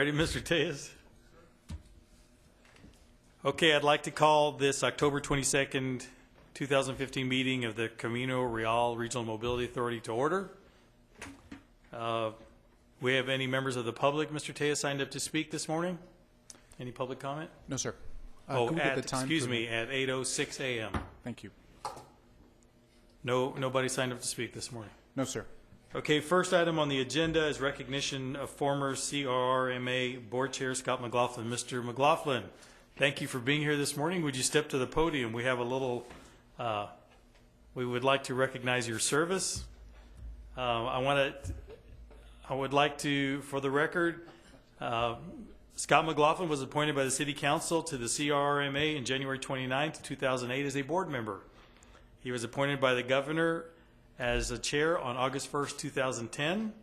ready, Mr. Tejas? Okay, I'd like to call this October 22nd, 2015 meeting of the Camino Real Regional Mobility Authority to order. We have any members of the public, Mr. Tejas, signed up to speak this morning? Any public comment? No, sir. At 8:06 a.m. Thank you. Nobody signed up to speak this morning. No, sir. Okay, first item on the agenda is recognition of former CRRMA Board Chair Scott McLaughlin. Mr. McLaughlin, thank you for being here this morning. Would you step to the podium? We have a little, we would like to recognize your service. I would like to, for the record, Scott McLaughlin was appointed by the City Council to the CRRMA in January 29th, 2008 as a board member. He was appointed by the governor as a chair on August 1st, 2010,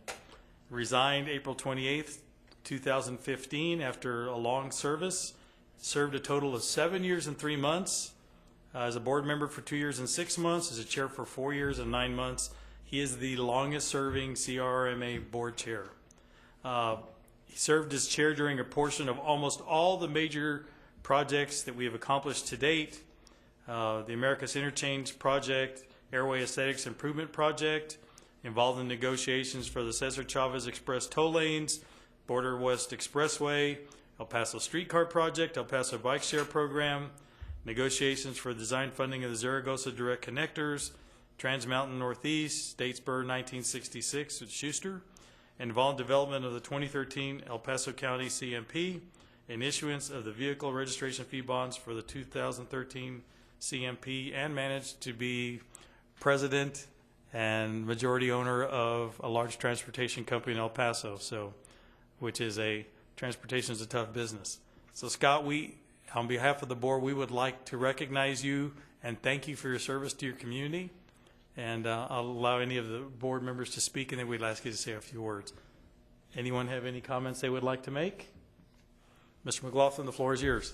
resigned April 28th, 2015 after a long service, served a total of 7 years and 3 months, as a board member for 2 years and 6 months, as a chair for 4 years and 9 months. He is the longest serving CRRMA board chair. He served as chair during a portion of almost all the major projects that we have accomplished to date. The Americas Interchange Project, Airway Aesthetics Improvement Project, involved in negotiations for the Cesar Chavez Express toll lanes, Border West Expressway, El Paso Streetcar Project, El Paso Bike Share Program, negotiations for design funding of the Zaragoza Direct Connectors, Trans Mountain Northeast, Statesboro 1966 with Schuster, involved development of the 2013 El Paso County CMP, and issuance of the vehicle registration fee bonds for the 2013 CMP, and managed to be president and majority owner of a large transportation company in El Paso, which is transportation is a tough business. So Scott, on behalf of the board, we would like to recognize you and thank you for your service to your community. And I'll allow any of the board members to speak, and then we'd ask you to say a few words. Anyone have any comments they would like to make? Mr. McLaughlin, the floor is yours.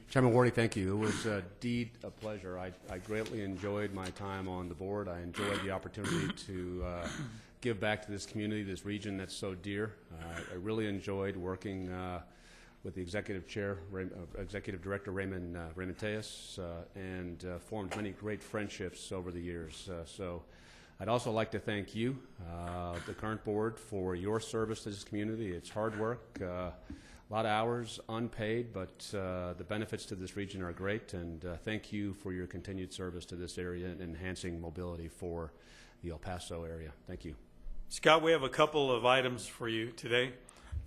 Chairman Wardy, thank you. It was indeed a pleasure. I greatly enjoyed my time on the board. I enjoyed the opportunity to give back to this community, this region that's so dear. I really enjoyed working with the executive chair, executive director Raymond Tejas, and formed many great friendships over the years. So I'd also like to thank you, the current board, for your service to this community. It's hard work. A lot of hours, unpaid, but the benefits to this region are great, and thank you for your continued service to this area and enhancing mobility for the El Paso area. Thank you. Scott, we have a couple of items for you today.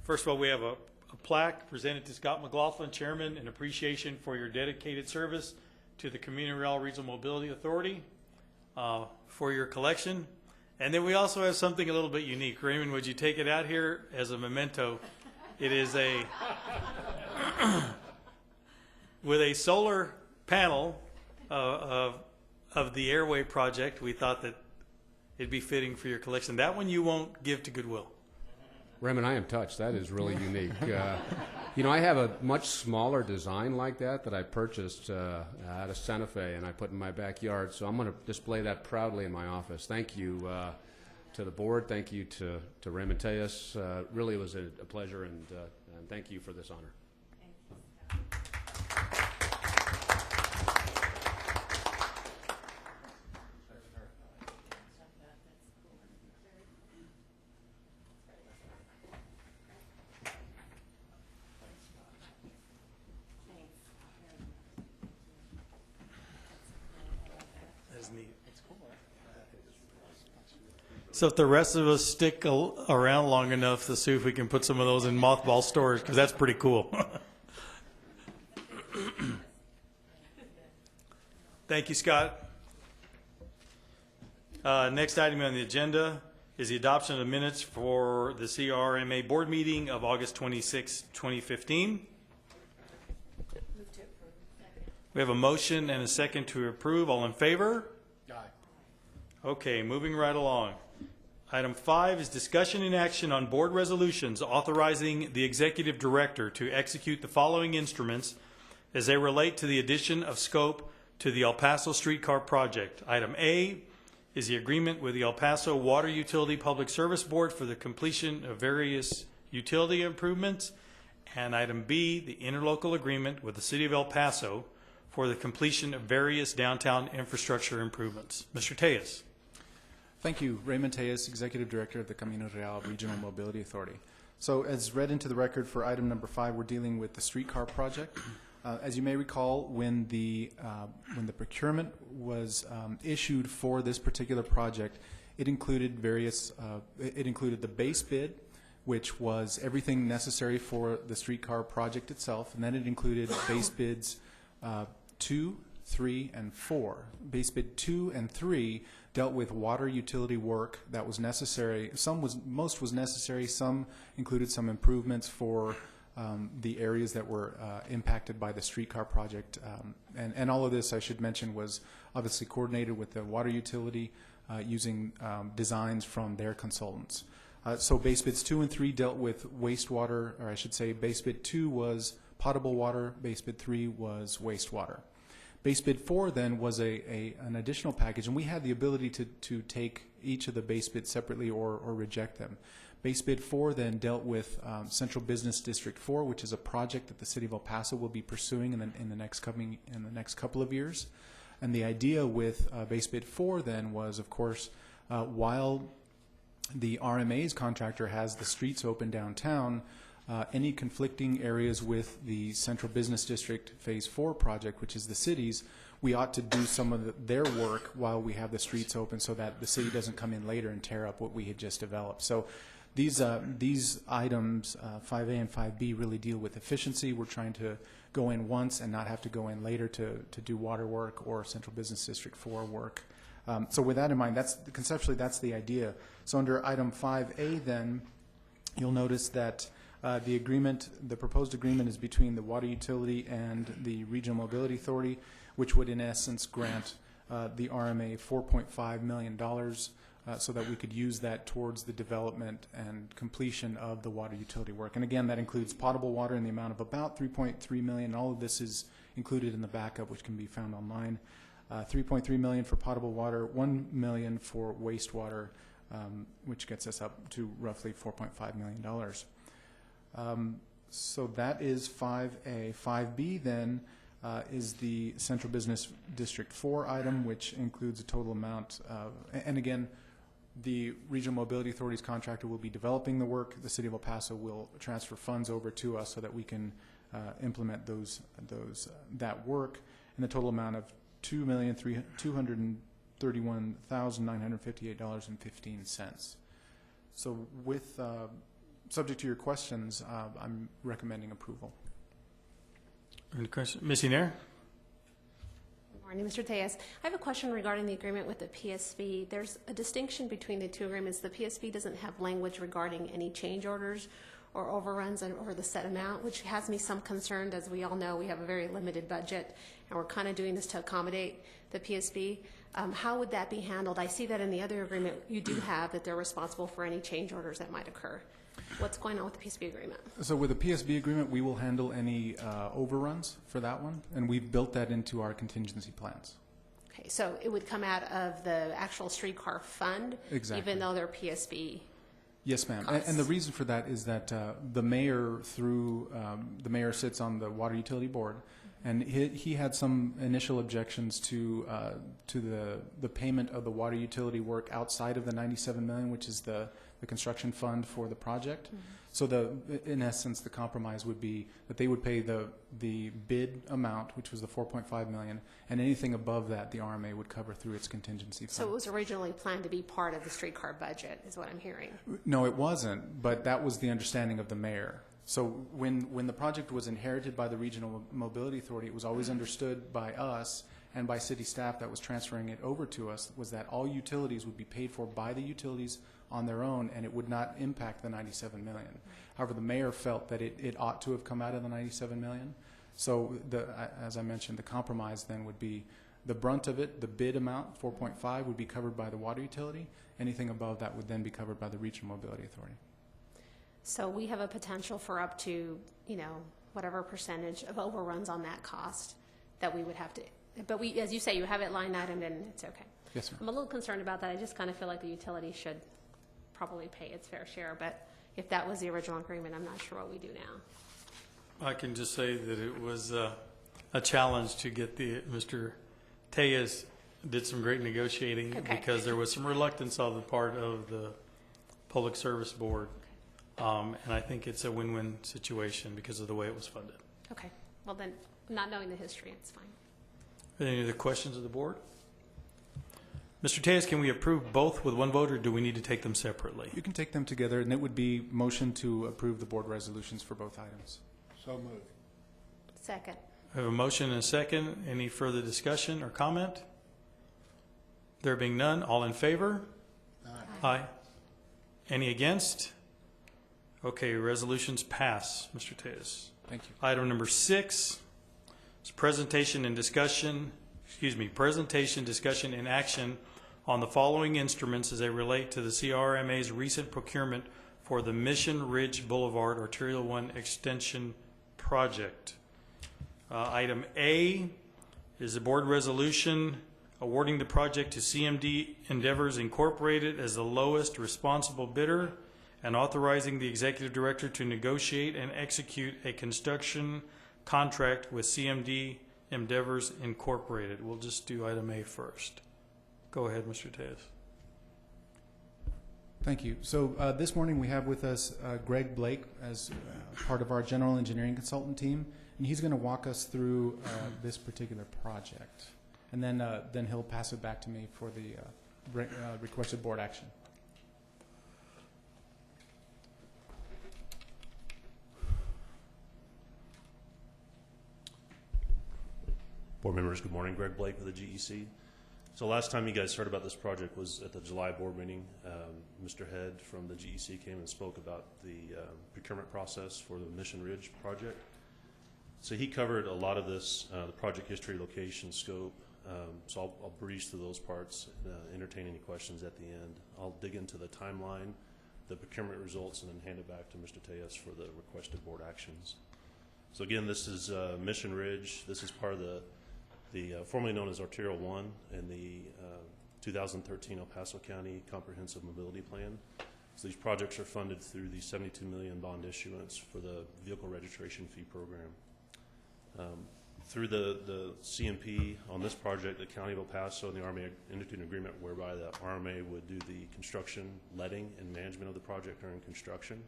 First of all, we have a plaque presented to Scott McLaughlin, Chairman, in appreciation for your dedicated service to the Camino Real Regional Mobility Authority for your collection. And then we also have something a little bit unique. Raymond, would you take it out here as a memento? It is with a solar panel of the Airway project. We thought that it'd be fitting for your collection. That one you won't give to Goodwill. Raymond, I am touched. That is really unique. I have a much smaller design like that I purchased out of Santa Fe, and I put in my backyard. So I'm going to display that proudly in my office. Thank you to the board. Thank you to Raymond Tejas. Really, it was a pleasure, and thank you for this honor. So if the rest of us stick around long enough to see if we can put some of those in mothball storage, because that's pretty cool. Thank you, Scott. Next item on the agenda is the adoption of the minutes for the CRRMA board meeting of August 26, 2015. We have a motion and a second to approve. All in favor? Aye. Okay, moving right along. Item 5 is discussion and action on board resolutions authorizing the executive director to execute the following instruments as they relate to the addition of scope to the El Paso Streetcar Project. Item A is the agreement with the El Paso Water Utility Public Service Board for the completion of various utility improvements. And item B, the interlocal agreement with the City of El Paso for the completion of various downtown infrastructure improvements. Mr. Tejas. Thank you. Raymond Tejas, Executive Director of the Camino Real Regional Mobility Authority. So as read into the record for item number 5, we're dealing with the streetcar project. As you may recall, when the procurement was issued for this particular project, it included it included the base bid, which was everything necessary for the streetcar project itself, and then it included base bids 2, 3, and 4. Base bid 2 and 3 dealt with water utility work that was necessary. Most was necessary. Some included some improvements for the areas that were impacted by the streetcar project. And all of this, I should mention, was obviously coordinated with the water utility using designs from their consultants. So base bids 2 and 3 dealt with wastewater, or I should say base bid 2 was potable water, base bid 3 was wastewater. Base bid 4 then was an additional package, and we had the ability to take each of the base bids separately or reject them. Base bid 4 then dealt with Central Business District 4, which is a project that the City of El Paso will be pursuing in the next couple of years. And the idea with base bid 4 then was, of course, while the RMA's contractor has the streets open downtown, any conflicting areas with the Central Business District Phase 4 project, which is the city's, we ought to do some of their work while we have the streets open so that the city doesn't come in later and tear up what we had just developed. So these items, 5A and 5B, really deal with efficiency. We're trying to go in once and not have to go in later to do water work or Central Business District 4 work. So with that in mind, conceptually that's the idea. So under item 5A then, you'll notice that the proposed agreement is between the water utility and the Regional Mobility Authority, which would in essence grant the RMA $4.5 million so that we could use that towards the development and completion of the water utility work. And again, that includes potable water in the amount of about $3.3 million. All of this is included in the backup, which can be found online. $3.3 million for potable water, $1 million for wastewater, which gets us up to roughly $4.5 million. So that is 5A. 5B then is the Central Business District 4 item, which includes a total amount of, and again, the Regional Mobility Authority's contractor will be developing the work. The City of El Paso will transfer funds over to us so that we can implement that work, and the total amount of $2,231,958.15. So with subject to your questions, I'm recommending approval. Any questions? Ms. Hiner? Good morning, Mr. Tejas. I have a question regarding the agreement with the PSV. There's a distinction between the two agreements. The PSV doesn't have language regarding any change orders or overruns over the set amount, which has me some concerned. As we all know, we have a very limited budget, and we're kind of doing this to accommodate the PSV. How would that be handled? I see that in the other agreement you do have that they're responsible for any change orders that might occur. What's going on with the PSB agreement? So with the PSB agreement, we will handle any overruns for that one, and we've built that into our contingency plans. Okay, so it would come out of the actual streetcar fund, exactly, even though they're PSB. Yes, ma'am. And the reason for that is that the mayor, the mayor sits on the water utility board, and he had some initial objections to the payment of the water utility work outside of the $97 million, which is the construction fund for the project. Mm-hmm. So in essence, the compromise would be that they would pay the bid amount, which was the $4.5 million, and anything above that, the RMA would cover through its contingency fund. So it was originally planned to be part of the streetcar budget, is what I'm hearing. No, it wasn't, but that was the understanding of the mayor. So when the project was inherited by the Regional Mobility Authority, it was always understood by us and by city staff that was transferring it over to us was that all utilities would be paid for by the utilities on their own, and it would not impact the $97 million. However, the mayor felt that it ought to have come out of the $97 million. So as I mentioned, the compromise then would be the brunt of it, the bid amount, 4.5, would be covered by the water utility. Anything above that would then be covered by the Regional Mobility Authority. So we have a potential for up to, whatever percentage of overruns on that cost that we would have to, but we, as you say, you have it line item and it's okay. Yes, ma'am. I'm a little concerned about that. I just kind of feel like the utility should probably pay its fair share, but if that was the original agreement, I'm not sure what we do now. I can just say that it was a challenge to get Mr. Tejas did some great negotiating Okay. because there was some reluctance on the part of the Public Service Board. And I think it's a win-win situation because of the way it was funded. Okay, well then, not knowing the history, it's fine. Any other questions of the board? Mr. Tejas, can we approve both with one vote, or do we need to take them separately? You can take them together, and it would be motion to approve the board resolutions for both items. So moved. Second. I have a motion and a second. Any further discussion or comment? There being none, all in favor? Aye. Any against? Okay, resolutions pass, Mr. Tejas. Thank you. Item number 6 is presentation, discussion, discussion, and action on the following instruments as they relate to the CRRMA's recent procurement for the Mission Ridge Boulevard Arterial 1 Extension Project. Item A is a board resolution awarding the project to CMD Endeavors Incorporated as the lowest responsible bidder and authorizing the executive director to negotiate and execute a construction contract with CMD Endeavors Incorporated. We'll just do item A first. Go ahead, Mr. Tejas. Thank you. So this morning we have with us Greg Blake as part of our general engineering consultant team, and he's going to walk us through this particular project. And then he'll pass it back to me for the requested board action. Board members, good morning. Greg Blake with the GEC. So last time you guys heard about this project was at the July board meeting. Mr. Head from the GEC came and spoke about the procurement process for the Mission Ridge project. So he covered a lot of this, the project history, location, scope. So I'll breeze through those parts, entertain any questions at the end. I'll dig into the timeline, the procurement results, and then hand it back to Mr. Tejas for the requested board actions. So again, this is Mission Ridge. This is part of the formerly known as Arterial 1 in the 2013 El Paso County Comprehensive Mobility Plan. So these projects are funded through the $72 million bond issuance for the Vehicle Registration Fee Program. Through the CMP on this project, the County of El Paso and the RMA entered an agreement whereby the RMA would do the construction, letting, and management of the project during construction.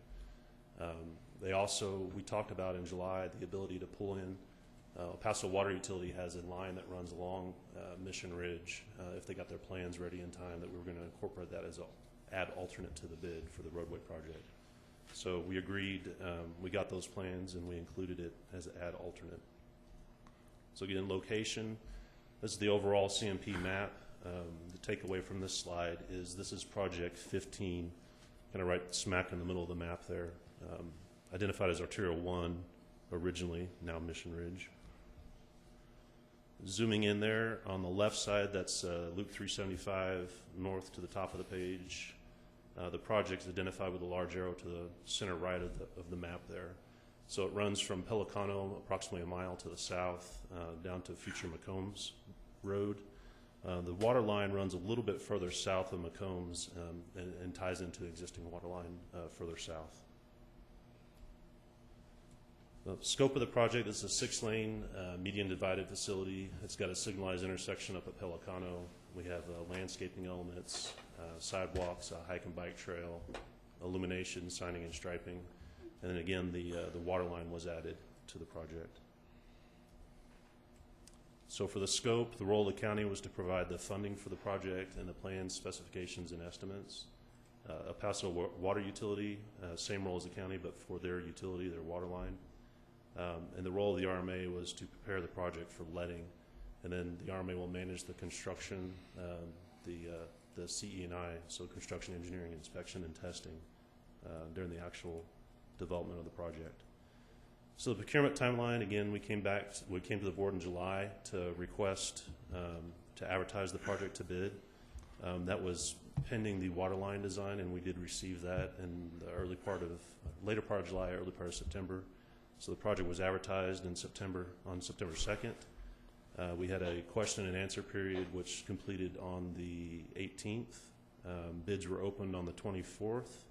They also, we talked about in July, the ability to pull in El Paso Water Utility has a line that runs along Mission Ridge. If they got their plans ready in time, that we were going to incorporate that as an add alternate to the bid for the roadway project. So we agreed, we got those plans, and we included it as an add alternate. So again, location, this is the overall CMP map. The takeaway from this slide is this is project 15, kind of right smack in the middle of the map there, identified as Arterial 1 originally, now Mission Ridge. Zooming in there, on the left side, that's Loop 375 north to the top of the page. The project is identified with a large arrow to the center right of the map there. So it runs from Pelicano, approximately a mile to the south, down to future McCombs Road. The water line runs a little bit further south of McCombs and ties into the existing water line further south. The scope of the project is a 6-lane median divided facility. It's got a signalized intersection up at Pelicano. We have landscaping elements, sidewalks, a hike and bike trail, illumination, signing and striping. And then again, the water line was added to the project. So for the scope, the role of the county was to provide the funding for the project and the plans, specifications, and estimates. El Paso Water Utility, same role as the county, but for their utility, their water line. And the role of the RMA was to prepare the project for letting, and then the RMA will manage the construction, the CE&I, so construction, engineering, inspection, and testing during the actual development of the project. So the procurement timeline, again, we came to the board in July to request to advertise the project to bid. That was pending the water line design, and we did receive that in the later part of July, early part of September. So the project was advertised in September, on September 2nd. We had a question and answer period which completed on the 18th. Bids were opened on the 24th.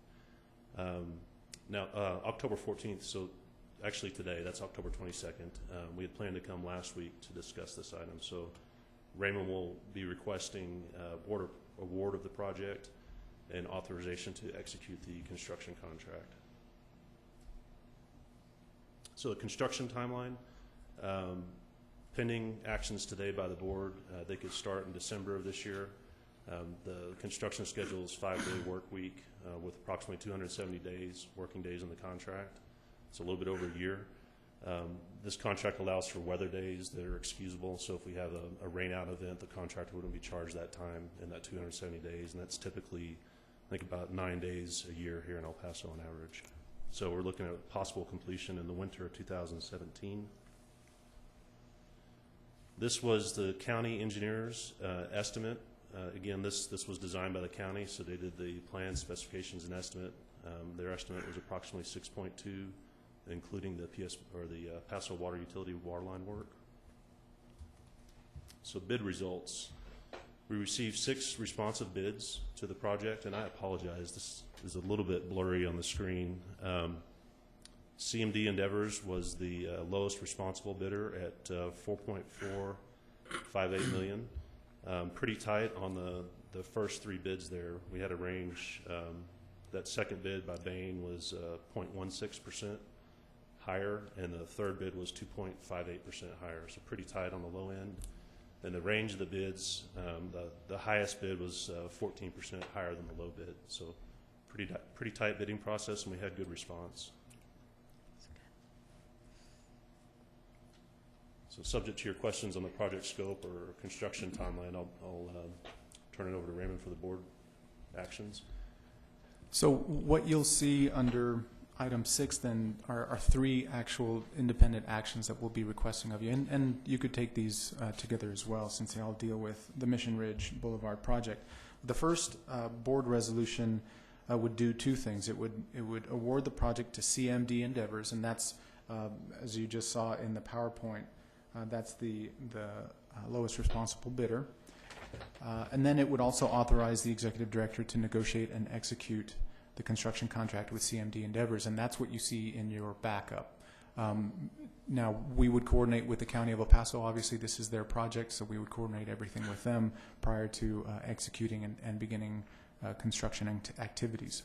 Now, October 14th, so actually today, that's October 22nd. We had planned to come last week to discuss this item. So Raymond will be requesting board award of the project and authorization to execute the construction contract. So the construction timeline, pending actions today by the board, they could start in December of this year. The construction schedule is 5-day work week with approximately 270 working days in the contract. It's a little bit over a year. This contract allows for weather days that are excusable. So if we have a rain out event, the contractor wouldn't be charged that time in that 270 days. And that's typically, I think, about 9 days a year here in El Paso on average. So we're looking at possible completion in the winter of 2017. This was the county engineer's estimate. Again, this was designed by the county, so they did the plan, specifications, and estimate. Their estimate was approximately 6.2, including the Paso Water Utility waterline work. So bid results. We received 6 responsive bids to the project, and I apologize, this is a little bit blurry on the screen. CMD Endeavors was the lowest responsible bidder at $4.458 million. Pretty tight on the first 3 bids there. We had a range. That second bid by Bain was 0.16% higher, and the third bid was 2.58% higher. So pretty tight on the low end. And the range of the bids, the highest bid was 14% higher than the low bid. So pretty tight bidding process, and we had good response. So subject to your questions on the project scope or construction timeline, I'll turn it over to Raymond for the board actions. So what you'll see under item 6 then are 3 actual independent actions that we'll be requesting of you. And you could take these together as well, since they all deal with the Mission Ridge Boulevard project. The first board resolution would do 2 things. It would award the project to CMD Endeavors, and that's, as you just saw in the PowerPoint, that's the lowest responsible bidder. And then it would also authorize the executive director to negotiate and execute the construction contract with CMD Endeavors, and that's what you see in your backup. Now, we would coordinate with the County of El Paso. Obviously, this is their project, so we would coordinate everything with them prior to executing and beginning construction activities.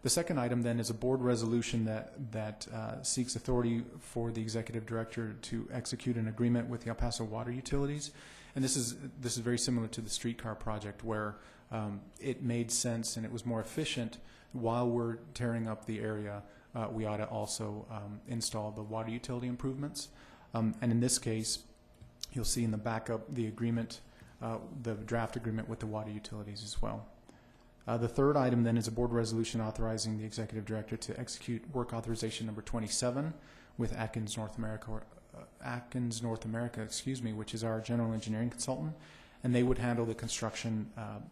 The second item then is a board resolution that seeks authority for the executive director to execute an agreement with the El Paso Water Utilities. And this is very similar to the streetcar project, where it made sense and it was more efficient. While we're tearing up the area, we ought to also install the water utility improvements. And in this case, you'll see in the backup the agreement, the draft agreement with the water utilities as well. The third item then is a board resolution authorizing the executive director to execute work authorization number 27 with Atkins North America, which is our general engineering consultant, and they would handle the construction,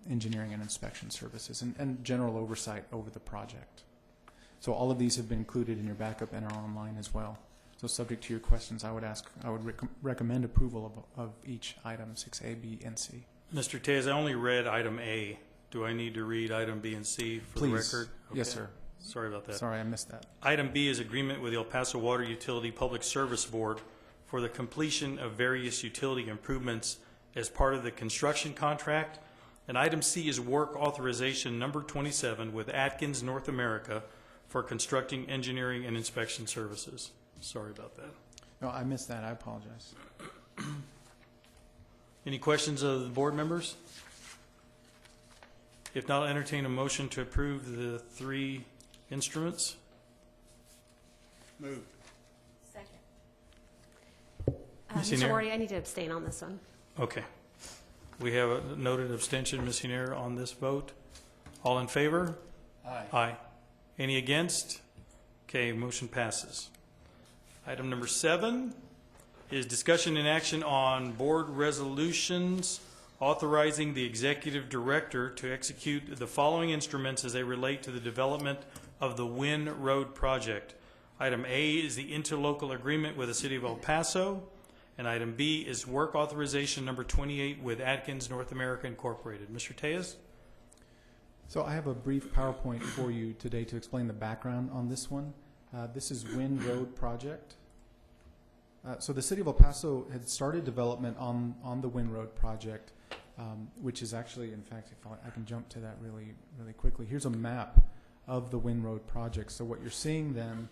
engineering, and inspection services and general oversight over the project. So all of these have been included in your backup and are online as well. So subject to your questions, I would recommend approval of each item 6A, B, and C. Mr. Tez, I only read item A. Do I need to read item B and C for the record? Okay. Yes, sir. Sorry about that. Sorry, I missed that. Item B is agreement with the El Paso Water Utility Public Service Board for the completion of various utility improvements as part of the construction contract. And item C is work authorization number 27 with Atkins North America for constructing, engineering, and inspection services. Sorry about that. No, I missed that. I apologize. Any questions of the board members? If not, I'll entertain a motion to approve the 3 instruments. Moved. Second. Ms. Mr. Henier? Wardy, I need to abstain on this one. Okay. We have a noted abstention, Ms. Henier, on this vote. All in favor? Aye. Aye. Any against? Okay, motion passes. Item number 7 is discussion and action on board resolutions authorizing the executive director to execute the following instruments as they relate to the development of the Wynn Road project. Item A is the interlocal agreement with the City of El Paso, and item B is work authorization number 28 with Atkins North America Incorporated. Mr. Tejas? So I have a brief PowerPoint for you today to explain the background on this one. This is Wind Road project. So the city of El Paso had started development on the Wind Road project, which is actually, in fact, if I can jump to that really quickly. Here's a map of the Wind Road project. So what you're seeing then,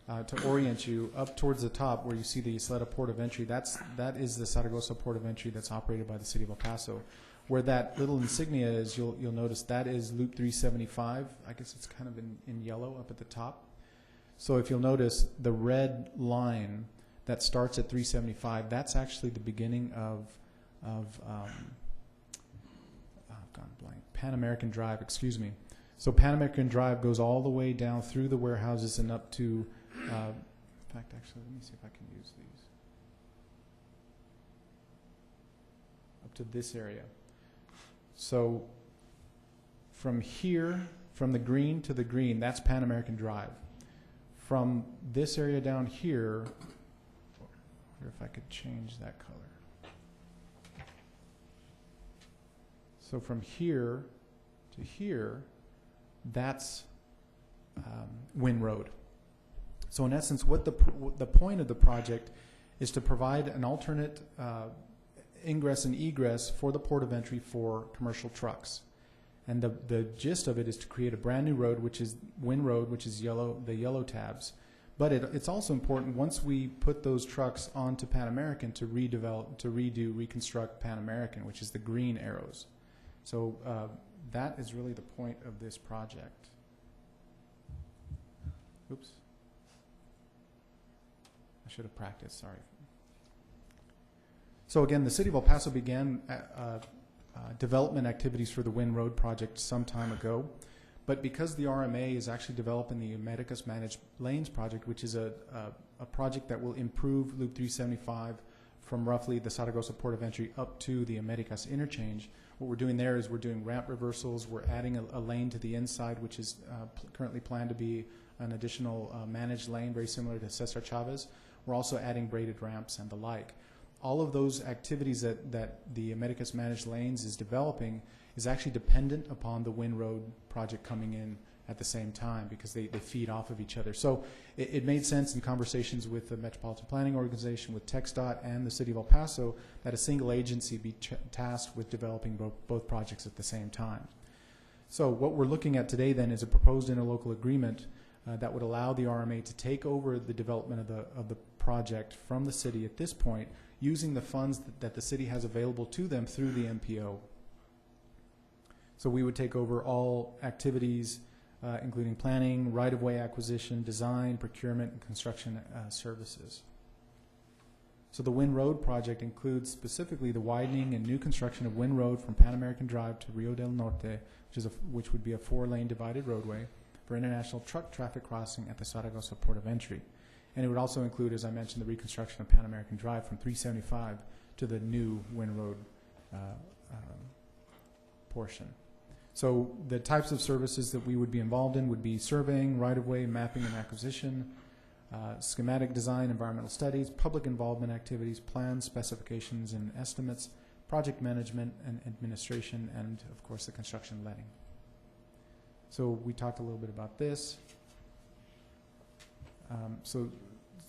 to orient you, up towards the top where you see the Isleta Port of Entry, that is the Zaragoza Port of Entry that's operated by the city of El Paso. Where that little insignia is, you'll notice that is Loop 375. I guess it's kind of in yellow up at the top. So if you'll notice, the red line that starts at 375, that's actually the beginning of I've gone blank, Pan American Drive, excuse me. So Pan American Drive goes all the way down through the warehouses and up to, in fact, actually, let me see if I can use these. Up to this area. So from here, from the green to the green, that's Pan American Drive. From this area down here, I wonder if I could change that color. So from here to here, that's Wind Road. So in essence, what the point of the project is to provide an alternate ingress and egress for the port of entry for commercial trucks. And the gist of it is to create a brand new road, which is Wind Road, which is yellow, the yellow tabs. But it's also important, once we put those trucks onto Pan American, to reconstruct Pan American, which is the green arrows. So that is really the point of this project. Oops. I should have practiced, sorry. So again, the city of El Paso began development activities for the Wind Road project some time ago. But because the RMA is actually developing the Americas Managed Lanes project, which is a project that will improve Loop 375 from roughly the Zaragoza Port of Entry up to the Americas interchange, what we're doing there is we're doing ramp reversals. We're adding a lane to the inside, which is currently planned to be an additional managed lane, very similar to Cesar Chavez. We're also adding braided ramps and the like. All of those activities that the Americas Managed Lanes is developing is actually dependent upon the Wind Road project coming in at the same time, because they feed off of each other. So it made sense in conversations with the Metropolitan Planning Organization, with TxDOT, and the City of El Paso that a single agency be tasked with developing both projects at the same time. So what we're looking at today then is a proposed interlocal agreement that would allow the RMA to take over the development of the project from the city at this point, using the funds that the city has available to them through the MPO. So we would take over all activities, including planning, right-of-way acquisition, design, procurement, and construction services. So the Wind Road project includes specifically the widening and new construction of Wind Road from Pan American Drive to Rio del Norte, which would be a 4-lane divided roadway for international truck traffic crossing at the Zaragoza Port of Entry. And it would also include, as I mentioned, the reconstruction of Pan American Drive from 375 to the new Wind Road portion. So the types of services that we would be involved in would be surveying, right-of-way, mapping and acquisition, schematic design, environmental studies, public involvement activities, plans, specifications and estimates, project management and administration, and of course the construction letting. So we talked a little bit about this. So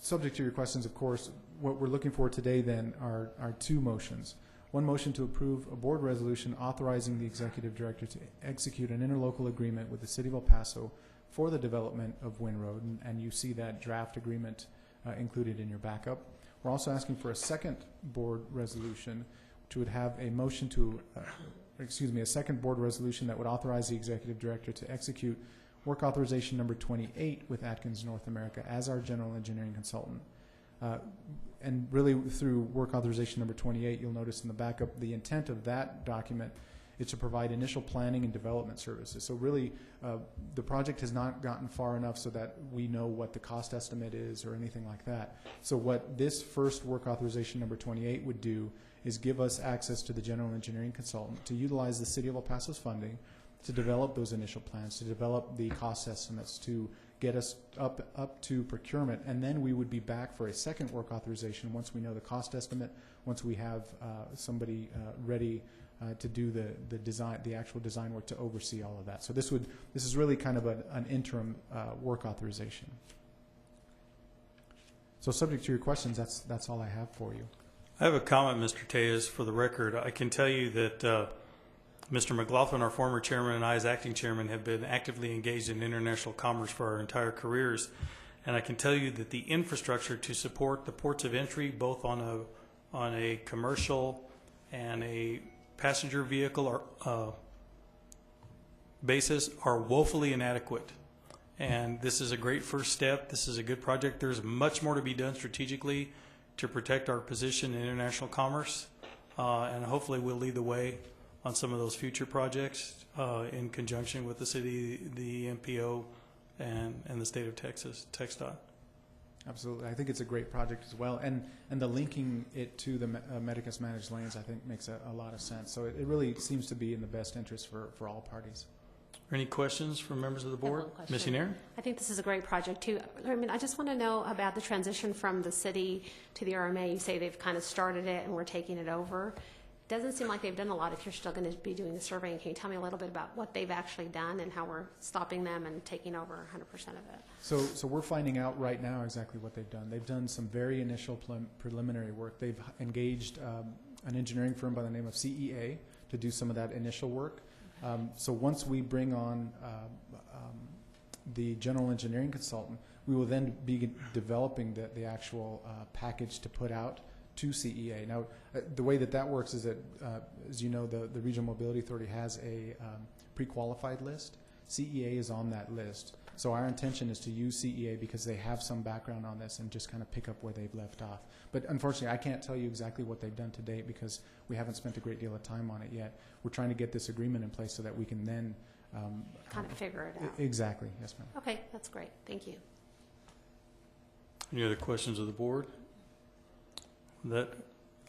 subject to your questions, of course, what we're looking for today then are two motions. One motion to approve a board resolution authorizing the executive director to execute an interlocal agreement with the city of El Paso for the development of Wind Road, and you see that draft agreement included in your backup. We're also asking for a second board resolution, which would have a motion to, a second board resolution that would authorize the executive director to execute work authorization number 28 with Atkins North America as our general engineering consultant. And really through work authorization number 28, you'll notice in the backup, the intent of that document is to provide initial planning and development services. So really, the project has not gotten far enough so that we know what the cost estimate is or anything like that. So what this first work authorization number 28 would do is give us access to the general engineering consultant to utilize the City of El Paso's funding to develop those initial plans, to develop the cost estimates, to get us up to procurement, and then we would be back for a second work authorization once we know the cost estimate, once we have somebody ready to do the design, the actual design work to oversee all of that. So this is really kind of an interim work authorization. So subject to your questions, that's all I have for you. I have a comment, Mr. Tejas, for the record. I can tell you that Mr. McLaughlin, our former chairman, and I as acting chairman have been actively engaged in international commerce for our entire careers. And I can tell you that the infrastructure to support the ports of entry, both on a commercial and a passenger vehicle basis, are woefully inadequate. And this is a great first step. This is a good project. There's much more to be done strategically to protect our position in international commerce. And hopefully we'll lead the way on some of those future projects in conjunction with the city, the MPO, and the state of Texas, TxDOT. Absolutely. I think it's a great project as well. And the linking it to the Medicus managed lanes, I think, makes a lot of sense. So it really seems to be in the best interest for all parties. Any questions from members of the I have board? one question. Ms. Yanier? I think this is a great project too. I mean, I just want to know about the transition from the city to the RMA. You say they've kind of started it and we're taking it over. It doesn't seem like they've done a lot if you're still going to be doing the surveying. Can you tell me a little bit about what they've actually done and how we're stopping them and taking over 100% of it? So we're finding out right now exactly what they've done. They've done some very initial preliminary work. They've engaged an engineering firm by the name of CEA to do some of that initial work. So once we bring on the general engineering consultant, we will then be developing the actual package to put out to CEA. Now, the way that works is that, as you know, the Regional Mobility Authority has a pre-qualified list. CEA is on that list. So our intention is to use CEA because they have some background on this and just kind of pick up where they've left off. But unfortunately, I can't tell you exactly what they've done to date because we haven't spent a great deal of time on it yet. We're trying to get this agreement in place so that we can then Kind of figure it out. Exactly. Yes, ma'am. Okay, that's great. Thank you. Any other questions of the board?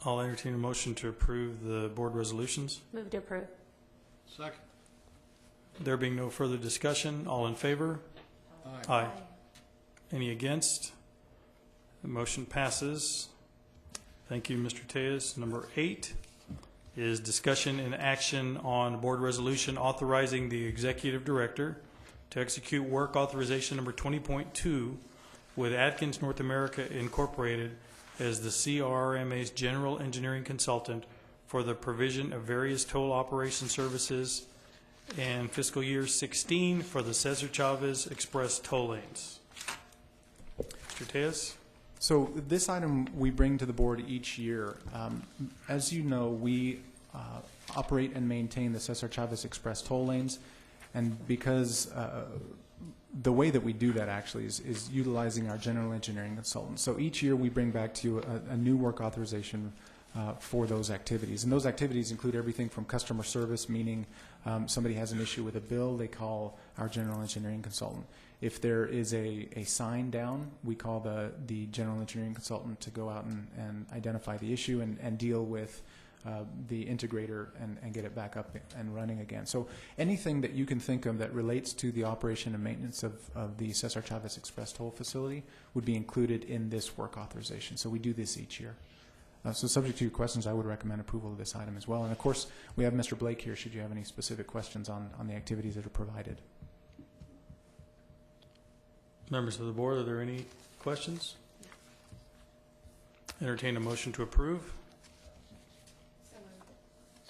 I'll entertain a motion to approve the board resolutions. Move to approve. Second. There being no further discussion, all in favor? Aye. Any against? The motion passes. Thank you, Mr. Tejas. Number 8 is discussion and action on board resolution authorizing the executive director to execute work authorization number 20.2 with Atkins North America Incorporated as the CRRMA's general engineering consultant for the provision of various toll operation services in fiscal year 16 for the Cesar Chavez Express toll lanes. Mr. Tejas? So this item we bring to the board each year. As you know, we operate and maintain the Cesar Chavez Express toll lanes, and because the way that we do that actually is utilizing our general engineering consultant. So each year we bring back to you a new work authorization for those activities. And those activities include everything from customer service, meaning somebody has an issue with a bill, they call our general engineering consultant. If there is a sign down, we call the general engineering consultant to go out and identify the issue and deal with the integrator and get it back up and running again. So anything that you can think of that relates to the operation and maintenance of the Cesar Chavez Express toll facility would be included in this work authorization. So we do this each year. So subject to your questions, I would recommend approval of this item as well. And of course, we have Mr. Blake here should you have any specific questions on the activities that are provided. Members of the board, are there any questions? Entertain a motion to approve.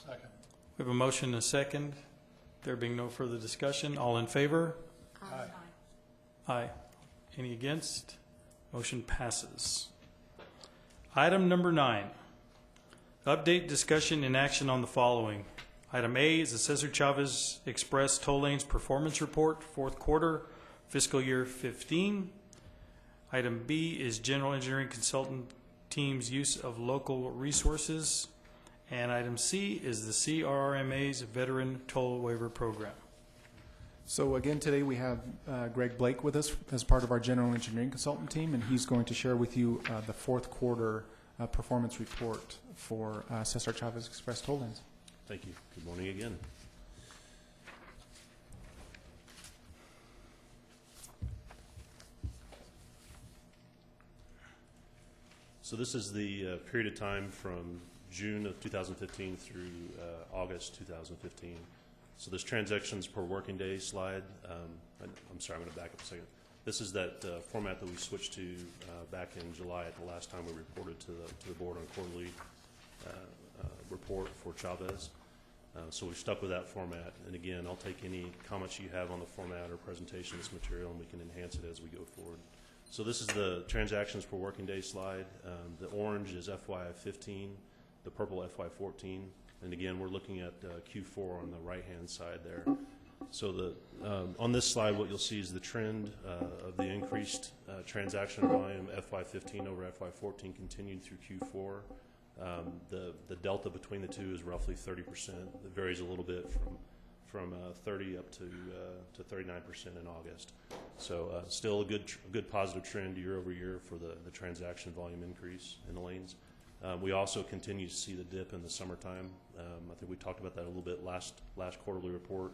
Second. We have a motion and a second. There being no further discussion, all in favor? Aye. Aye. Any against? Motion passes. Item number 9, update, discussion, and action on the following. Item A is the Cesar Chavez Express Toll Lanes Performance Report, fourth quarter, fiscal year 15. Item B is General Engineering Consultant Team's use of local resources. And item C is the CRRMA's Veteran Toll Waiver Program. So again, today we have Greg Blake with us as part of our general engineering consultant team, and he's going to share with you the fourth quarter performance report for Cesar Chavez Express toll lanes. Thank you. Good morning again. So this is the period of time from June of 2015 through August 2015. So this transactions per working day slide, I'm sorry, I'm going to back up a second. This is that format that we switched to back in July at the last time we reported to the board on quarterly report for Chavez. So we've stuck with that format. And again, I'll take any comments you have on the format or presentation of this material, and we can enhance it as we go forward. So this is the transactions per working day slide. The orange is FY15, the purple FY14. And again, we're looking at Q4 on the right-hand side there. So on this slide, what you'll see is the trend of the increased transaction volume FY15 over FY14 continued through Q4. The delta between the two is roughly 30%. It varies a little bit from 30 up to 39% in August. So still a good positive trend year over year for the transaction volume increase in the lanes. We also continue to see the dip in the summertime. I think we talked about that a little bit last quarterly report.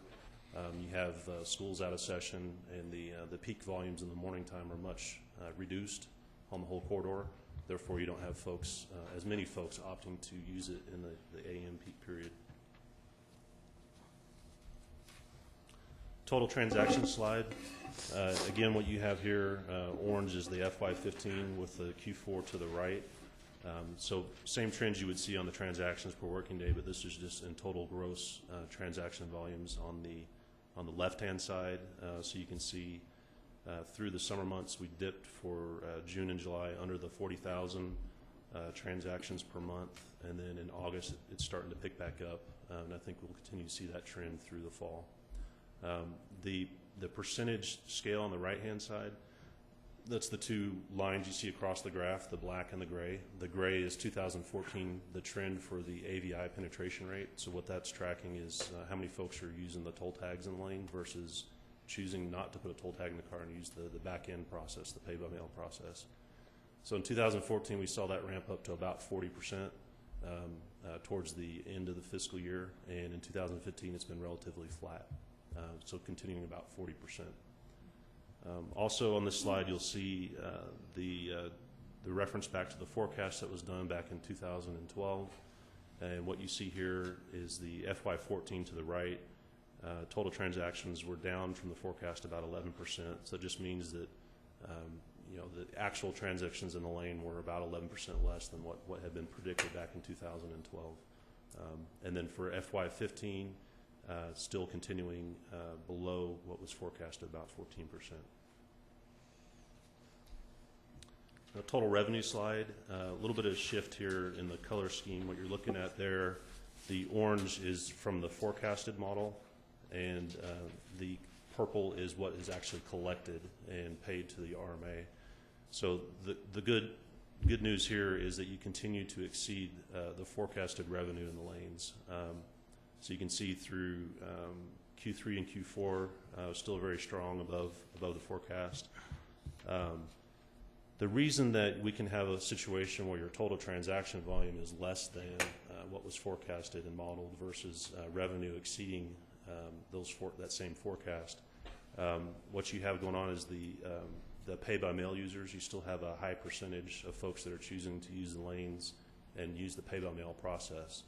You have schools out of session, and the peak volumes in the morning time are much reduced on the whole corridor. Therefore, you don't have as many folks opting to use it in the AM peak period. Total transaction slide. Again, what you have here, orange is the FY15 with the Q4 to the right. So same trends you would see on the transactions per working day, but this is just in total gross transaction volumes on the left-hand side. So you can see through the summer months, we dipped for June and July under the 40,000 transactions per month, and then in August it's starting to pick back up, and I think we'll continue to see that trend through the fall. The percentage scale on the right-hand side, that's the two lines you see across the graph, the black and the gray. The gray is 2014, the trend for the AVI penetration rate. So what that's tracking is how many folks are using the toll tags in the lane versus choosing not to put a toll tag in the car and use the back-end process, the pay-by-mail process. So in 2014, we saw that ramp up to about 40% towards the end of the fiscal year, and in 2015, it's been relatively flat, so continuing about 40%. Also on this slide, you'll see the reference back to the forecast that was done back in 2012, and what you see here is the FY14 to the right. Total transactions were down from the forecast about 11%, so it just means that the actual transactions in the lane were about 11% less than what had been predicted back in 2012. And then for FY15, still continuing below what was forecasted, about 14%. The total revenue slide, a little bit of shift here in the color scheme. What you're looking at there, the orange is from the forecasted model, and the purple is what is actually collected and paid to the RMA. So the good news here is that you continue to exceed the forecasted revenue in the lanes. So you can see through Q3 and Q4 still very strong above the forecast. The reason that we can have a situation where your total transaction volume is less than what was forecasted and modeled versus revenue exceeding that same forecast, what you have going on is the pay-by-mail users. You still have a high percentage of folks that are choosing to use the lanes and use the pay-by-mail process,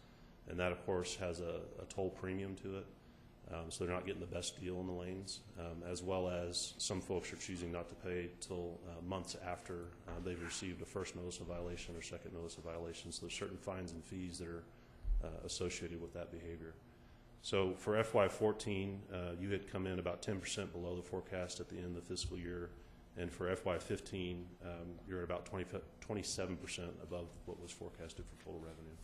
and that of course has a toll premium to it, so they're not getting the best deal in the lanes, as well as some folks are choosing not to pay till months after they've received a first notice of violation or second notice of violation. So there's certain fines and fees that are associated with that behavior. So for FY14, you had come in about 10% below the forecast at the end of the fiscal year, and for FY15, you're at about 27% above what was forecasted for total revenue.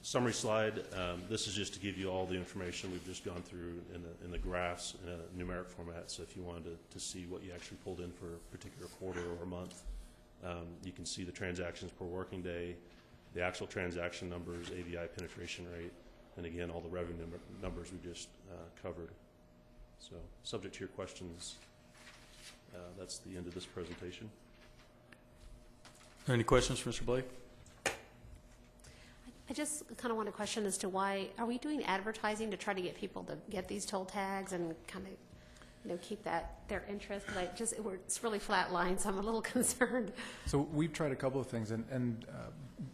Summary slide. This is just to give you all the information we've just gone through in the graphs in a numeric format. So if you wanted to see what you actually pulled in for a particular quarter or month, you can see the transactions per working day, the actual transaction numbers, AVI penetration rate, and again, all the revenue numbers we just covered. So subject to your questions, that's the end of this presentation. Any questions for Mr. Blake? I just kind of want to question as to why, are we doing advertising to try to get people to get these toll tags and kind of keep their interest? Because it's really flat line, so I'm a little concerned. So we've tried a couple of things, and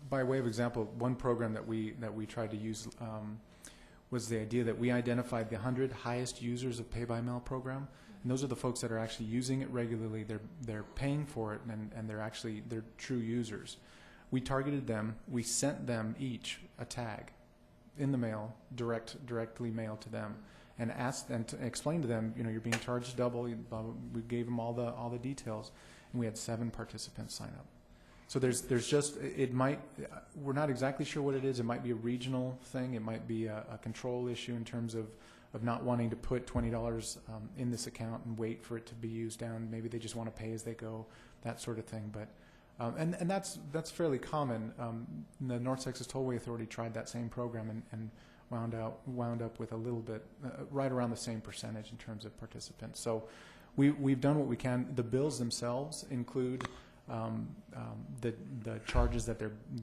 by way of example, one program that we tried to use was the idea that we identified the 100 highest users of Pay by Mail program, and those are the folks that are actually using it regularly. They're paying for it, and they're true users. We targeted them. We sent them each a tag in the mail, directly mailed to them, and asked and explained to them, you're being charged double. We gave them all the details, and we had 7 participants sign up. So there's just, we're not exactly sure what it is. It might be a regional thing. It might be a control issue in terms of not wanting to put $20 in this account and wait for it to be used down. Maybe they just want to pay as they go, that sort of thing. But and that's fairly common. The North Texas Tollway Authority tried that same program and wound up with a little bit right around the same percentage in terms of participants. So we've done what we can. The bills themselves include the charges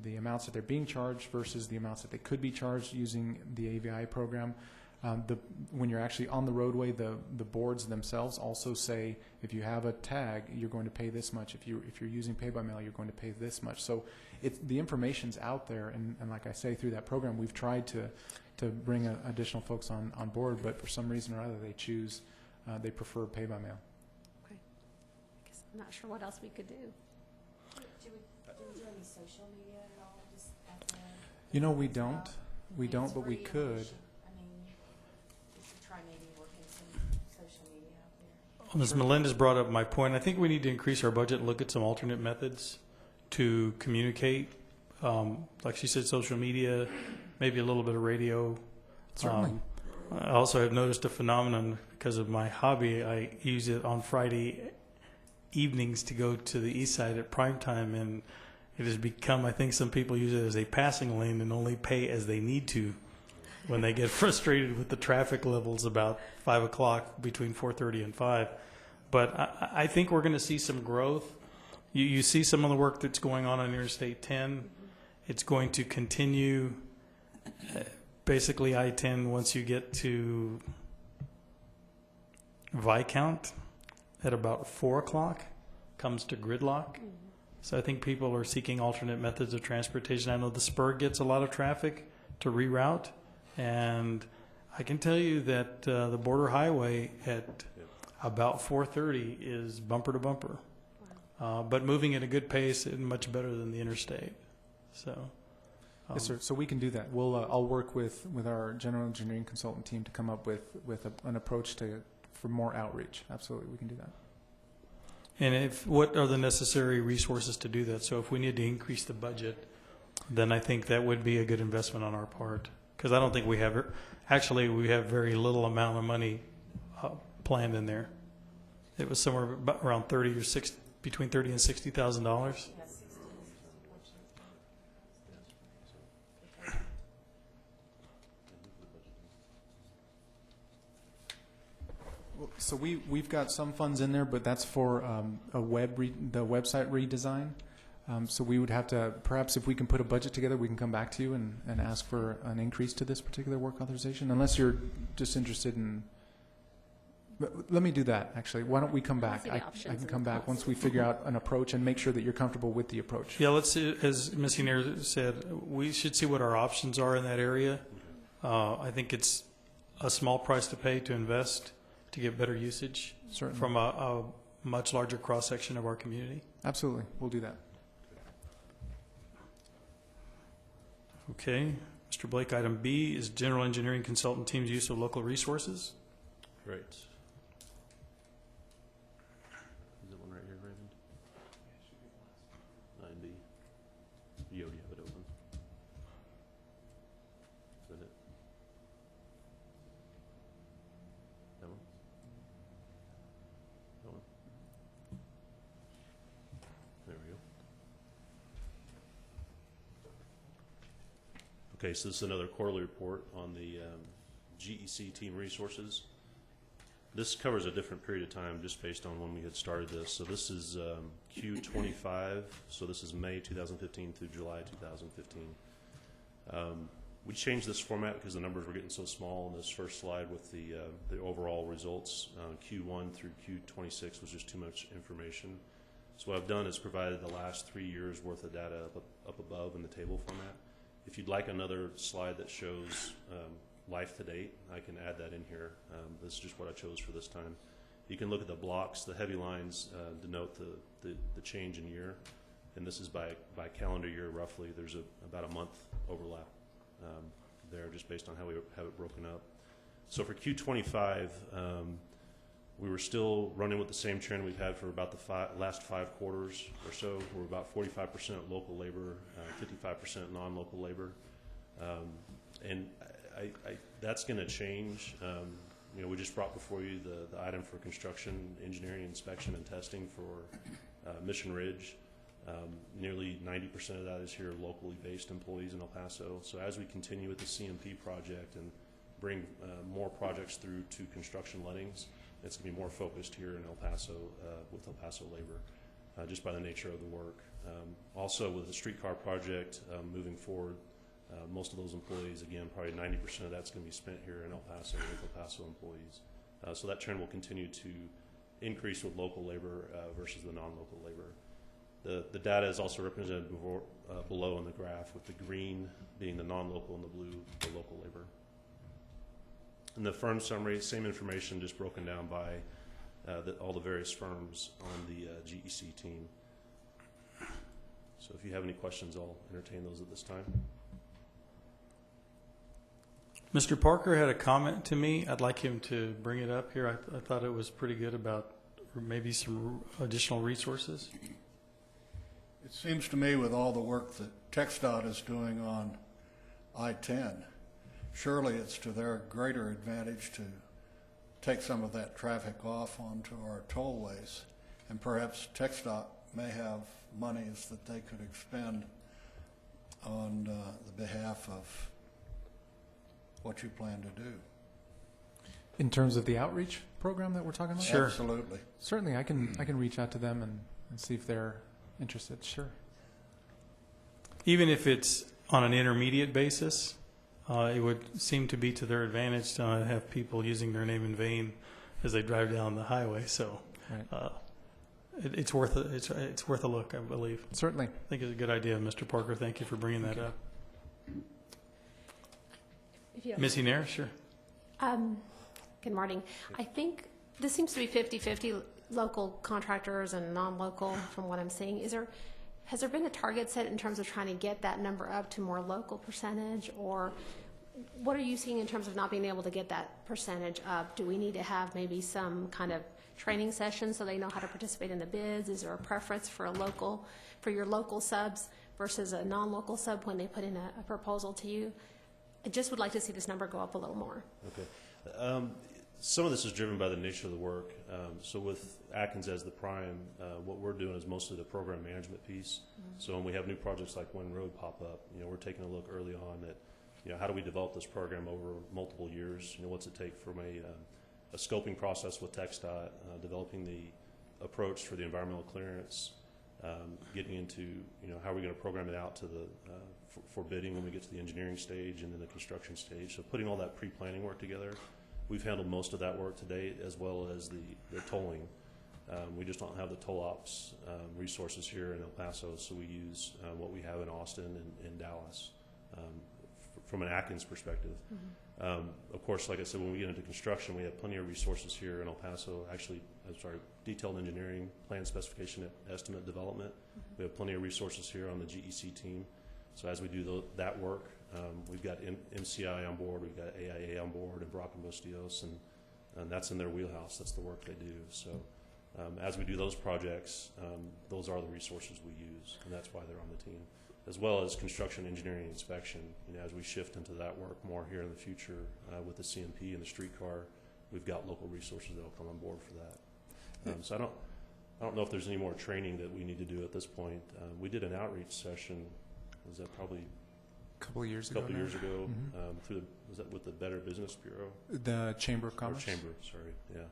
the amounts that they're being charged versus the amounts that they could be charged using the AVI program. When you're actually on the roadway, the boards themselves also say if you have a tag, you're going to pay this much. If you're using Pay by Mail, you're going to pay this much. So the information's out there, and like I say, through that program, we've tried to bring additional folks on board, but for some reason or other, they prefer Pay by Mail. Okay. I guess I'm not sure what else we could do. Do we do any social media at all? Just at the We don't. We don't, but we could. We should try maybe working some social media out there. Ms. Melendez brought up my point. I think we need to increase our budget and look at some alternate methods to communicate. Like she said, social media, maybe a little bit of radio. Certainly. I also have noticed a phenomenon because of my hobby. I use it on Friday evenings to go to the east side at prime time, and it has become, I think some people use it as a passing lane and only pay as they need to when they get frustrated with the traffic levels about 5 o'clock between 4:30 and 5. But I think we're going to see some growth. You see some of the work that's going on Interstate 10. It's going to continue. Basically, I-10, once you get to Viscount at about 4 o'clock, comes to gridlock. So I think people are seeking alternate methods of transportation. I know the spur gets a lot of traffic to reroute, and I can tell you that the border highway at about 4:30 is bumper to bumper, but moving at a good pace and much better than the interstate. So. Yes, sir. So we can do that. I'll work with our general engineering consultant team to come up with an approach for more outreach. Absolutely, we can do that. And what are the necessary resources to do that? So if we need to increase the budget, then I think that would be a good investment on our part. Because I don't think we have very little amount of money planned in there. It was somewhere around between $30,000 and $60,000. So we've got some funds in there, but that's for the website redesign. So we would have to, perhaps if we can put a budget together, we can come back to you and ask for an increase to this particular work authorization, unless you're just interested in. Let me do that, actually. Why don't we come back? I can come back once we figure out an approach and make sure that you're comfortable with the approach. Yeah, let's see, as Ms. Henier said, we should see what our options are in that area. I think it's a small price to pay to invest to get better usage. Certainly. From a much larger cross-section of our community. Absolutely. We'll do that. Okay. Mr. Blake, item B is general engineering consultant team's use of local resources. Great. Is it one right here, Raymond? 9B. You already have it open. Is that it? That one? That one? There we go. Okay, so this is another quarterly report on the GEC team resources. This covers a different period of time just based on when we had started this. So this is Q25. So this is May 2015 through July 2015. We changed this format because the numbers were getting so small in this first slide with the overall results. Q1 through Q26 was just too much information. So what I've done is provided the last 3 years worth of data up above in the table format. If you'd like another slide that shows life to date, I can add that in here. This is just what I chose for this time. You can look at the blocks. The heavy lines denote the change in year, and this is by calendar year roughly. There's about a month overlap there, just based on how we have it broken up. So for Q25, we were still running with the same trend we've had for about the last 5 quarters or so. We're about 45% local labor, 55% non-local labor, and that's going to change. You know, we just brought before you the item for construction, engineering, inspection, and testing for Mission Ridge. Nearly 90% of that is here locally based employees in El Paso. So as we continue with the CMP project and bring more projects through to construction lettings, it's going to be more focused here in El Paso with El Paso labor, just by the nature of the work. Also with the streetcar project moving forward, most of those employees, again, probably 90% of that's going to be spent here in El Paso with El Paso employees. So that trend will continue to increase with local labor versus the non-local labor. The data is also represented below in the graph, with the green being the non-local and the blue the local labor. In the firm summary, same information, just broken down by all the various firms on the GEC team. So if you have any questions, I'll entertain those at this time. Mr. Parker had a comment to me. I'd like him to bring it up here. I thought it was pretty good about maybe some additional resources. It seems to me with all the work that TxDOT is doing on I-10, surely it's to their greater advantage to take some of that traffic off onto our tollways, and perhaps TxDOT may have monies that they could expend on the behalf of what you plan to do. In terms of the outreach program that we're talking about? Sure. Absolutely. Certainly, I can reach out to them and see if they're interested. Sure. Even if it's on an intermediate basis, it would seem to be to their advantage to not have people using their name in vain as they drive down the highway. So Right. it's worth a look, I believe. Certainly. I think it's a good idea, Mr. Parker. Thank you for bringing that up. If you Ms. Nair, sure. Good morning. I think this seems to be 50-50 local contractors and non-local from what I'm seeing. Has there been a target set in terms of trying to get that number up to more local percentage, or what are you seeing in terms of not being able to get that percentage up? Do we need to have maybe some kind of training session so they know how to participate in the bids? Is there a preference for your local subs versus a non-local sub when they put in a proposal to you? I just would like to see this number go up a little more. Okay. Some of this is driven by the nature of the work. So with Atkins as the prime, what we're doing is mostly the program management piece. Mm-hmm. So when we have new projects like Wynn Road pop up, we're taking a look early on at, how do we develop this program over multiple years? What's it take from a scoping process with TxDOT, developing the approach for the environmental clearance, getting into, how are we going to program it out to for bidding when we get to the engineering stage and then the construction stage. So putting all that pre-planning work together. We've handled most of that work to date, as well as the tolling. We just don't have the toll ops resources here in El Paso, so we use what we have in Austin and Dallas from an Atkins perspective. Mm-hmm. Of course, like I said, when we get into construction, we have plenty of resources here in El Paso. Actually, detailed engineering, plan specification, estimate development. Mm-hmm. We have plenty of resources here on the GEC team. So as we do that work, we've got MCI on board, we've got AIA on board, and Brock and Bustillos, and that's in their wheelhouse. That's the work they do. So as we do those projects, those are the resources we use, and that's why they're on the team, as well as construction, engineering, inspection. As we shift into that work more here in the future with the CMP and the streetcar, we've got local resources that will come on board for that. So I don't know if there's any more training that we need to do at this point. We did an outreach session. Was that probably A couple of years ago. Mm-hmm. Was that with the Better Business Bureau? The Chamber of Commerce. Or Chamber, sorry, yeah.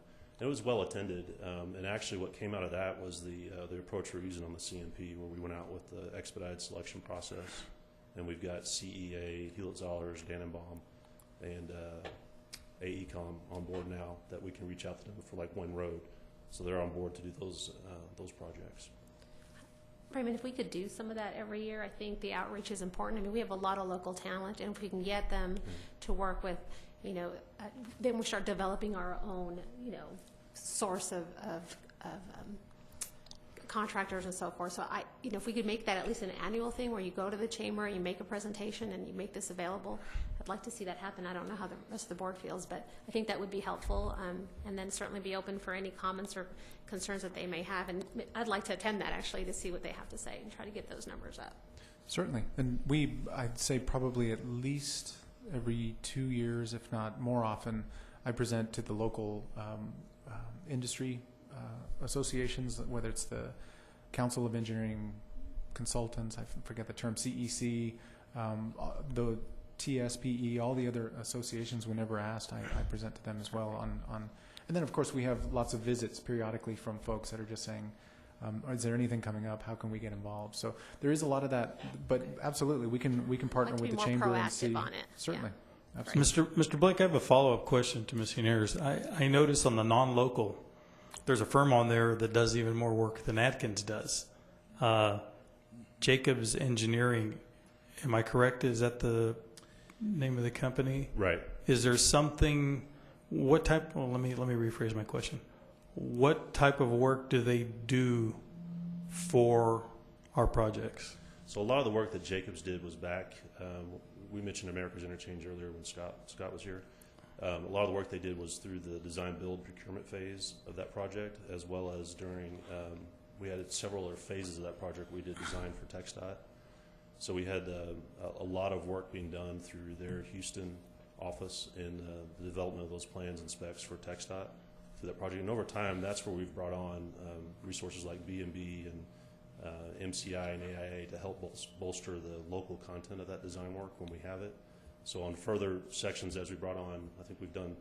And it was well attended, and actually what came out of that was the approach we're using on the CMP, where we went out with the expedited selection process and we've got CEA, Hewlett-Zollars, Dannenbaum, and AECOM on board now that we can reach out to them for like Wynn Road. So they're on board to do those projects. Raymond, if we could do some of that every year, I think the outreach is important. I mean, we have a lot of local talent, and if we can get them to work with, then we start developing our own, source of contractors and so forth. So if we could make that at least an annual thing where you go to the chamber, you make a presentation, and you make this available, I'd like to see that happen. I don't know how the rest of the board feels, but I think that would be helpful, and then certainly be open for any comments or concerns that they may have. And I'd like to attend that, actually, to see what they have to say and try to get those numbers up. Certainly. And I'd say probably at least every 2 years, if not more often, I present to the local industry associations, whether it's the Council of Engineering Consultants, I forget the term, CEC, the TSPE, all the other associations, whenever asked, I present to them as well on and then of course we have lots of visits periodically from folks that are just saying, is there anything coming up? How can we get involved? So there is a lot of that, but absolutely we can partner with the chamber and see. On it. Certainly. Yeah. Absolutely. Mr. Blake, I have a follow-up question to Ms. Hinares. I noticed on the non-local, there's a firm on there that does even more work than Atkins does. Jacobs Engineering, am I correct? Is that the name of the company? Right. Is there something, what type, well, let me rephrase my question. What type of work do they do for our projects? So a lot of the work that Jacobs did was back, we mentioned America's Interchange earlier when Scott was here. A lot of the work they did was through the design build procurement phase of that project, as well as during, we had several other phases of that project we did design for TxDOT. So we had a lot of work being done through their Houston office in the development of those plans and specs for TxDOT through that project. And over time, that's where we've brought on resources like B&B and MCI and AIA to help bolster the local content of that design work when we have it. So on further sections as we brought on, I think we've done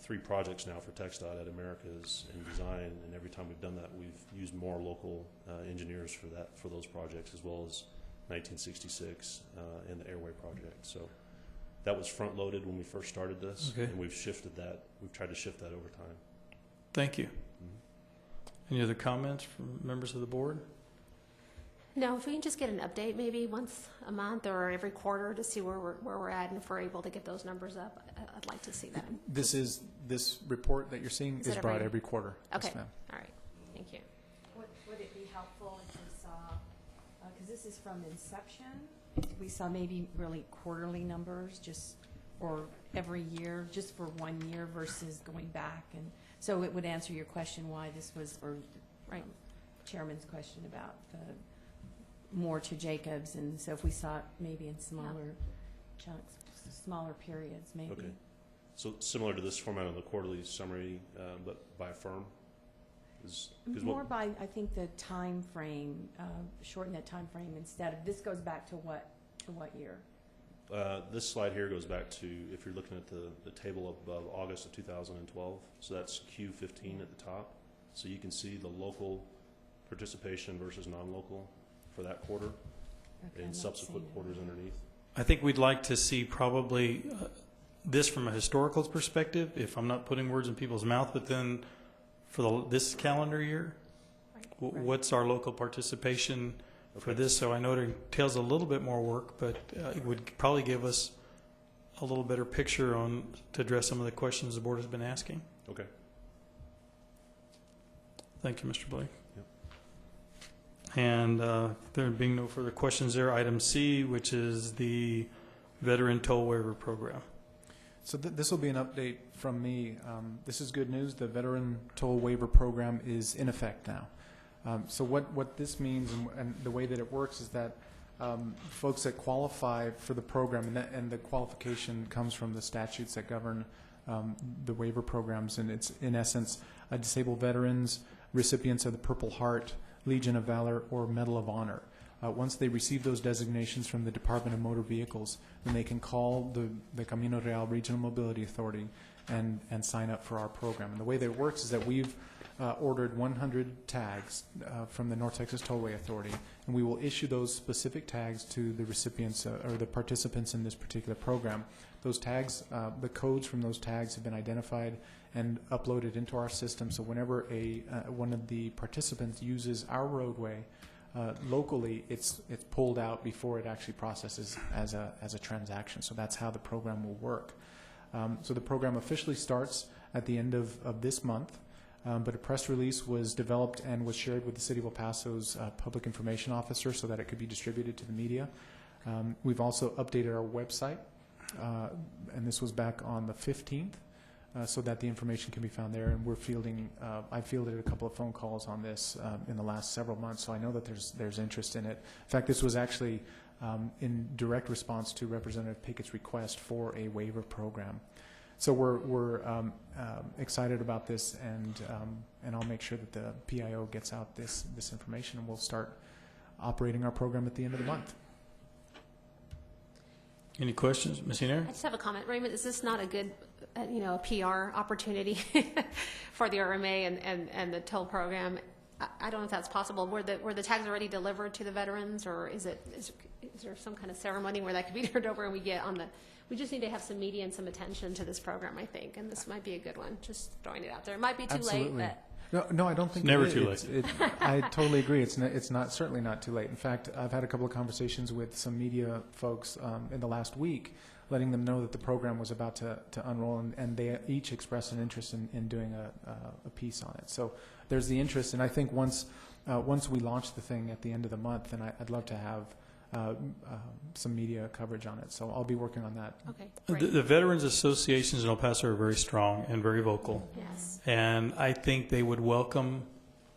3 projects now for TxDOT at Americas in design, and every time we've done that, we've used more local engineers for those projects, as well as 1966 and the Airway project. So that was front loaded when we first started this, okay. And we've shifted that. We've tried to shift that over time. Thank you. Any other comments from members of the board? No, if we can just get an update maybe once a month or every quarter to see where we're at, and if we're able to get those numbers up, I'd like to see that. This report that you're seeing is brought every quarter. Okay. Yes, ma'am. All right. Thank you. Would it be helpful if we saw, because this is from inception, we saw maybe really quarterly numbers or every year, just for 1 year versus going back? And so it would answer your question why this was, or Right. Chairman's question about the more to Jacobs, and so if we saw it maybe in smaller chunks, smaller periods, maybe. Okay. So similar to this format on the quarterly summary, but by firm? More by, I think, the time frame, shorten that time frame instead of, this goes back to what year? This slide here goes back to, if you're looking at the table above August of 2012, so that's Q15 at the top. So you can see the local participation versus non-local for that quarter, Okay, and subsequent quarters underneath. I think we'd like to see probably this from a historical perspective, if I'm not putting words in people's mouth, but then for this calendar year, Right. what's our local participation for Okay. this? So I know it entails a little bit more work, but it would probably give us a little better picture to address some of the questions the board has been asking. Okay. Thank you, Mr. Blake. Yep. And there being no further questions there, item C, which is the Veteran Toll Waiver Program. So this will be an update from me. This is good news. The Veteran Toll Waiver Program is in effect now. So what this means and the way that it works is that folks that qualify for the program, and the qualification comes from the statutes that govern the waiver programs, and it's in essence disabled veterans, recipients of the Purple Heart, Legion of Valor, or Medal of Honor. Once they receive those designations from the Department of Motor Vehicles, then they can call the Camino Real Regional Mobility Authority and sign up for our program. And the way that it works is that we've ordered 100 tags from the North Texas Tollway Authority, and we will issue those specific tags to the recipients or the participants in this particular program. Those tags, the codes from those tags have been identified and uploaded into our system, so whenever one of the participants uses our roadway locally, it's pulled out before it actually processes as a transaction. So that's how the program will work. So the program officially starts at the end of this month. But a press release was developed and was shared with the City of El Paso's public information officer so that it could be distributed to the media. We've also updated our website, and this was back on the 15th, so that the information can be found there. And I fielded a couple of phone calls on this in the last several months, so I know that there's interest in it. In fact, this was actually in direct response to Representative Pickett's request for a waiver program. So we're excited about this, and I'll make sure that the PIO gets out this information, and we'll start operating our program at the end of the month. Any questions, Ms. Hiner? I just have a comment. Raymond, is this not a good, a PR opportunity for the RMA and the toll program? I don't know if that's possible. Were the tags already delivered to the veterans, or is there some kind of ceremony where that could be turned over and we get on the? We just need to have some media and some attention to this program, I think, and this might be a good one. Just throwing it out there. It might be too Absolutely. late, but No, I don't think It's never it is. too late. I totally agree. It's certainly not too late. In fact, I've had a couple of conversations with some media folks in the last week, letting them know that the program was about to unroll, and they each expressed an interest in doing a piece on it. So there's the interest, and I think once we launch the thing at the end of the month, then I'd love to have some media coverage on it. So I'll be working on that. okay, The, great. the veterans associations in El Paso are very strong and very vocal. Yes. And I think they would welcome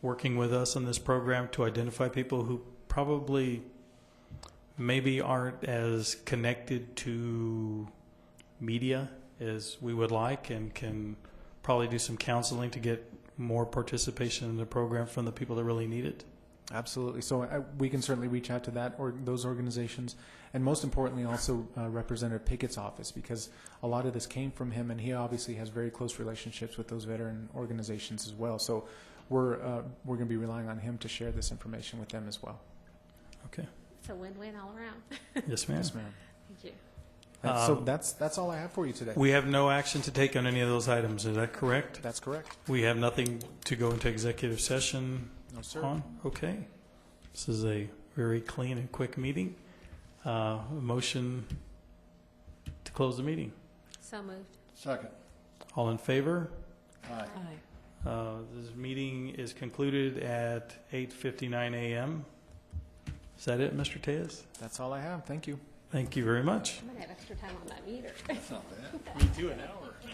working with us on this program to identify people who probably maybe aren't as connected to media as we would like, and can probably do some counseling to get more participation in the program from the people that really need it. Absolutely. So we can certainly reach out to those organizations, and most importantly also Representative Pickett's office, because a lot of this came from him, and he obviously has very close relationships with those veteran organizations as well. So we're going to be relying on him to share this information with them as well. Okay. It's a win-win all around. Yes, ma'am. Yes, ma'am. Thank you. So that's all I have for you today. We have no action to take on any of those items. Is that correct? That's correct. We have nothing to go into executive session No, sir. on? Okay. This is a very clean and quick meeting. A motion to close the meeting. So moved. Second. All in favor? Aye. Aye. This meeting is concluded at 8:59 a.m. Is that it, Mr. Tejas? That's all I have. Thank you. Thank you very much. I'm going to have extra time on that meter. That's not bad. Me too, an hour.